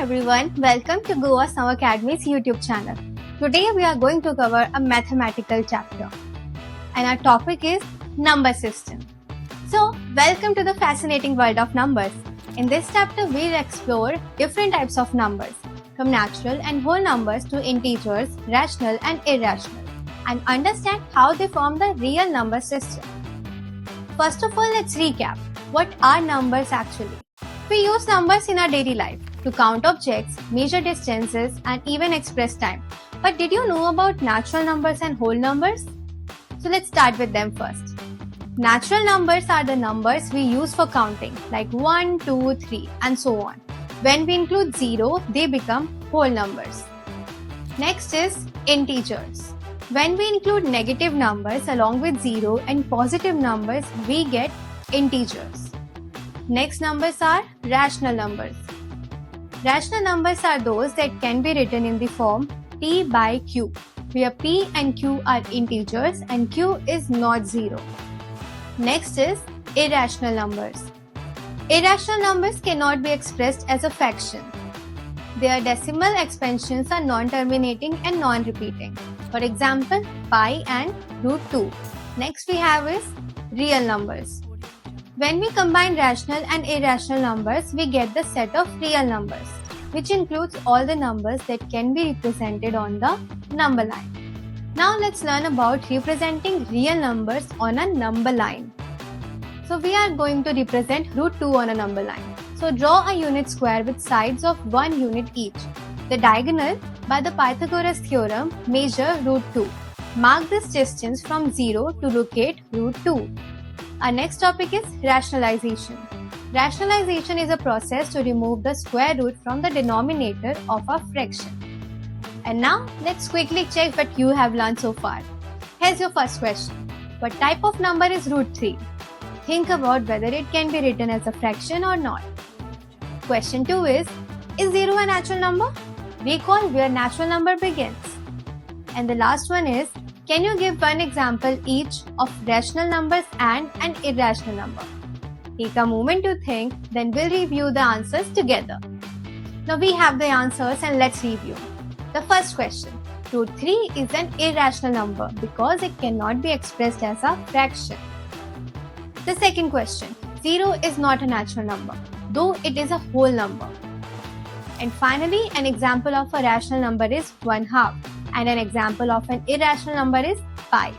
everyone, welcome to Goa Summer Academy's YouTube channel. Today we are going to cover a mathematical chapter and our topic is number system. So, welcome to the fascinating world of numbers. In this chapter we'll explore different types of numbers, from natural and whole numbers to integers, rational and irrational, and understand how they form the real number system. First of all, let's recap. What are numbers actually? We use numbers in our daily life to count objects, measure distances, and even express time. But did you know about natural numbers and whole numbers? So let's start with them first. Natural numbers are the numbers we use for counting, like 1, 2, 3, and so on. When we include 0, they become whole numbers. Next is integers. When we include negative numbers along with 0 and positive numbers, we get integers. Next numbers are rational numbers. Rational numbers are those that can be written in the form p by q, where p and q are integers and q is not 0. Next is irrational numbers. Irrational numbers cannot be expressed as a fraction. Their decimal expansions are non-terminating and non-repeating. For example, pi and √2. Next we have is real numbers. When we combine rational and irrational numbers, we get the set of real numbers, which includes all the numbers that can be represented on the number line. Now let's learn about representing real numbers on a number line. So we are going to represent √2 on a number line. So draw a unit square with sides of 1 unit each. The diagonal, by the Pythagoras theorem, measure √2. Mark this distance from 0 to locate √2. Our next topic is rationalization. Rationalization is a process to remove the square root from the denominator of a fraction. And now, let's quickly check what you have learned so far. Here's your first question. What type of number is √3? Think about whether it can be written as a fraction or not. Question 2 is 0 a natural number? Recall where natural number begins. And the last one is, can you give one example each of rational numbers and an irrational number? Take a moment to think, then we'll review the answers together. Now we have the answers and let's review. The first question, √3 is an irrational number because it cannot be expressed as a fraction. The second question, 0 is not a natural number, though it is a whole number. And finally, an example of a rational number is 1/2. And an example of an irrational number is pi.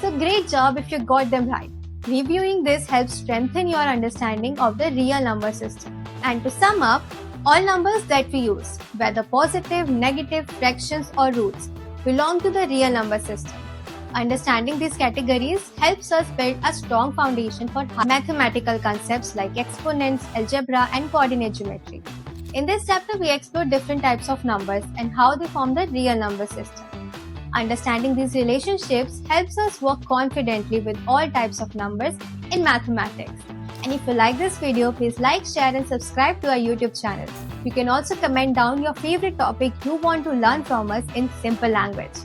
So great job if you got them right. Reviewing this helps strengthen your understanding of the real number system. And to sum up, all numbers that we use, whether positive, negative, fractions or roots, belong to the real number system. Understanding these categories helps us build a strong foundation for mathematical concepts like exponents, algebra and coordinate geometry. In this chapter, we explore different types of numbers and how they form the real number system. Understanding these relationships helps us work confidently with all types of numbers in mathematics. And if you like this video, please like, share and subscribe to our YouTube channel. You can also comment down your favorite topic you want to learn from us in simple language.